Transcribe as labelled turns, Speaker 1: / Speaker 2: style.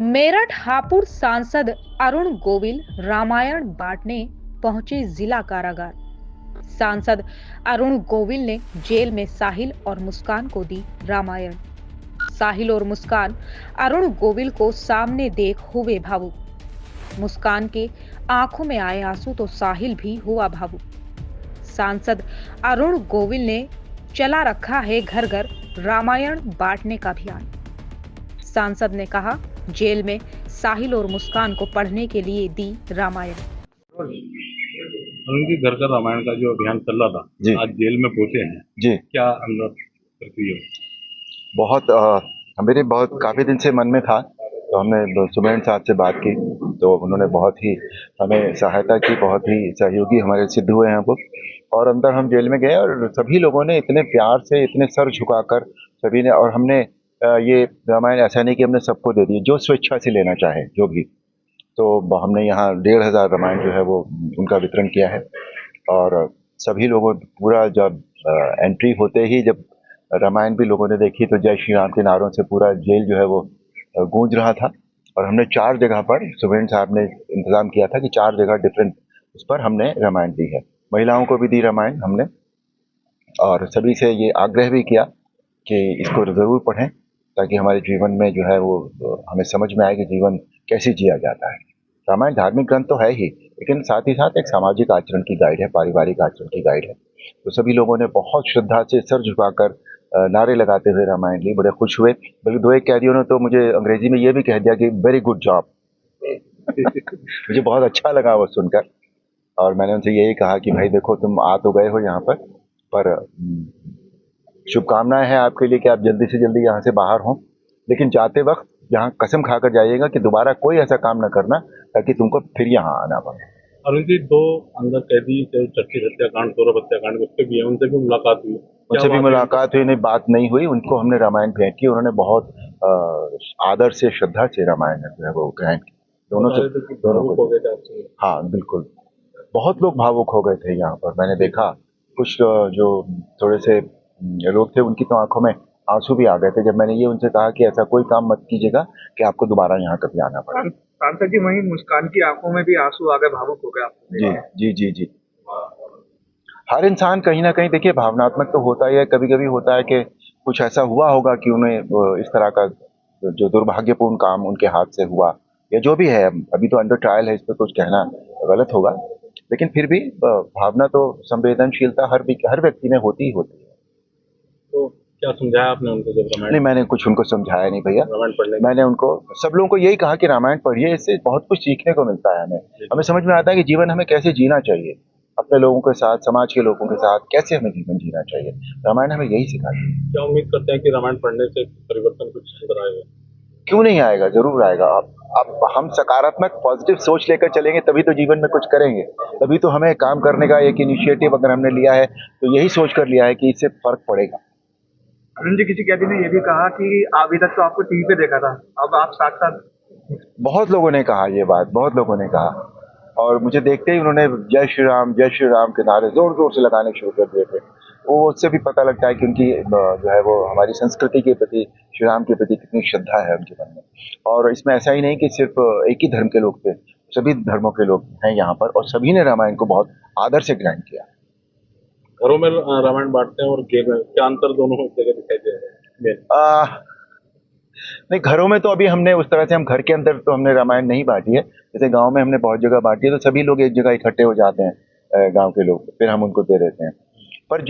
Speaker 1: मेरठ हापुड़ सांसद अरुण गोविल रामायण बांटने पहुंचे जिला कारागार। सांसद अरुण गोविल ने जेल में साहिल और मुस्कान को दी रामायण। साहिल और मुस्कान अरुण गोविल को सामने देख हुए भावुक। मुस्कान के आंखों में आए आंसू तो साहिल भी हुआ भावुक। सांसद अरुण गोविल ने चला रखा है घर घर रामायण बांटने का अभियान। सांसद ने कहा, जेल में साहिल और मुस्कान को पढ़ने के लिए दी रामायण।
Speaker 2: उनके घर का रामायण का जो अभियान चल रहा था, आज जेल में पहुंचे हैं
Speaker 3: जी,
Speaker 2: क्या अंदर प्रक्रिया?
Speaker 3: मेरे बहुत काफ़ी दिन से मन में था, तो हमने सुमेन साहब से बात की, तो उन्होंने बहुत ही हमें सहायता की, बहुत ही सहयोगी हमारे सिद्ध हुए हैं वो। और अंदर हम जेल में गए और सभी लोगों ने इतने प्यार से, इतने सर झुकाकर सभी ने, और हमने ये रामायण ऐसा नहीं कि हमने सबको दे दी, जो स्वेच्छा से लेना चाहे जो भी, तो हमने यहाँ 1500 रामायण जो है वो उनका वितरण किया है। और सभी लोगों पूरा जब एंट्री होते ही जब रामायण भी लोगों ने देखी तो जय श्री राम के नारों से पूरा जेल जो है वो गूंज रहा था। और हमने 4 जगह पर सुमेन साहब ने इंतज़ाम किया था कि 4 जगह डिफरेंट उस पर हमने रामायण दी है। महिलाओं को भी दी रामायण हमने, और सभी से ये आग्रह भी किया कि इसको ज़रूर पढ़ें, ताकि हमारे जीवन में जो है वो हमें समझ में आए कि जीवन कैसे जिया जाता है। रामायण धार्मिक ग्रंथ तो है ही, लेकिन साथ ही साथ एक सामाजिक आचरण की गाइड है, पारिवारिक आचरण की गाइड है। तो सभी लोगों ने बहुत श्रद्धा से सर झुकाकर नारे लगाते हुए रामायण ली, बड़े खुश हुए। बल्कि 2 एक कैदियों ने तो मुझे अंग्रेजी में ये भी कह दिया कि वेरी गुड जॉब। मुझे बहुत अच्छा लगा वो सुनकर, और मैंने उनसे यही कहा कि भाई देखो, तुम आ तो गए हो यहाँ पर शुभकामनाएं हैं आपके लिए कि आप जल्दी से जल्दी यहाँ से बाहर हों, लेकिन जाते वक्त यहाँ कसम खाकर जाइएगा कि दोबारा कोई ऐसा काम न करना ताकि तुमको फिर यहाँ आना पड़े।
Speaker 2: अरुण जी, 2 अंदर कैदी जो चर्चित हत्याकांड, सौरभ हत्याकांड, उसके भी है, उनसे भी मुलाकात हुई?
Speaker 3: उनसे भी मुलाकात हुई, नहीं बात नहीं हुई। उनको हमने रामायण भेंट की, उन्होंने बहुत आदर से, श्रद्धा से रामायण जो है वो ग्रहण की। दोनों को। हाँ बिल्कुल, बहुत लोग भावुक हो गए थे यहाँ पर। मैंने देखा कुछ जो थोड़े से लोग थे, उनकी तो आंखों में आंसू भी आ गए थे जब मैंने ये उनसे कहा कि ऐसा कोई काम मत कीजिएगा कि आपको दोबारा यहाँ कभी आना पड़े।
Speaker 4: सांसद जी, वहीं मुस्कान की आंखों में भी आंसू आ गए, भावुक हो गए आप?
Speaker 3: जी जी जी जी। हर इंसान कहीं ना कहीं, देखिए, भावनात्मक तो होता ही है। कभी कभी होता है कि कुछ ऐसा हुआ होगा कि उन्हें इस तरह का जो दुर्भाग्यपूर्ण काम उनके हाथ से हुआ, या जो भी है, अभी तो अंडर ट्रायल है, इस पर कुछ कहना गलत होगा। लेकिन फिर भी भावना तो, संवेदनशीलता हर व्यक्ति में होती ही होती है।
Speaker 2: तो क्या समझाया आपने उनको जब रामायण?
Speaker 3: नहीं, मैंने कुछ उनको समझाया नहीं भैया।
Speaker 2: रामायण पढ़ने
Speaker 3: मैंने उनको, सब लोगों को यही कहा कि रामायण पढ़िए, इससे बहुत कुछ सीखने को मिलता है। हमें समझ में आता है कि जीवन हमें कैसे जीना चाहिए, अपने लोगों के साथ, समाज के लोगों के साथ कैसे हमें जीवन जीना चाहिए। रामायण हमें यही सिखाती है।
Speaker 2: क्या उम्मीद करते हैं कि रामायण पढ़ने से परिवर्तन कुछ सुधर आएगा?
Speaker 3: क्यों नहीं आएगा, जरूर आएगा। अब हम सकारात्मक पॉजिटिव सोच लेकर चलेंगे तभी तो जीवन में कुछ करेंगे। तभी तो हमें काम करने का एक इनिशिएटिव अगर हमने लिया है तो यही सोच कर लिया है कि इससे फर्क पड़ेगा।
Speaker 4: अरुण जी, किसी कैदी ने ये भी कहा कि अभी तक तो आपको टीवी पे देखा था, अब आप साक्षात।
Speaker 3: बहुत लोगों ने कहा ये बात, बहुत लोगों ने कहा, और मुझे देखते ही उन्होंने जय श्री राम के नारे जोर जोर से लगाने शुरू कर दिए थे। वो उससे भी पता लगता है कि उनकी जो है वो हमारी संस्कृति के प्रति, श्री राम के प्रति कितनी श्रद्धा है उनके मन में। और इसमें ऐसा ही नहीं कि सिर्फ एक ही धर्म के लोग थे, सभी धर्मों के लोग हैं यहाँ पर, और सभी ने रामायण को बहुत आदर से ग्रहण किया।
Speaker 2: घरों में रामायण बांटते हैं और जेल में क्या अंतर दोनों जगह दिखाई दे रहा है?
Speaker 3: नहीं, घरों में तो अभी हमने उस तरह से, हम घर के अंदर तो हमने रामायण नहीं बांटी है। जैसे गांव में हमने बहुत जगह बांटी है, तो सभी लोग एक जगह इकट्ठे हो जाते हैं, गांव के लोग, फिर हम उनको दे देते हैं।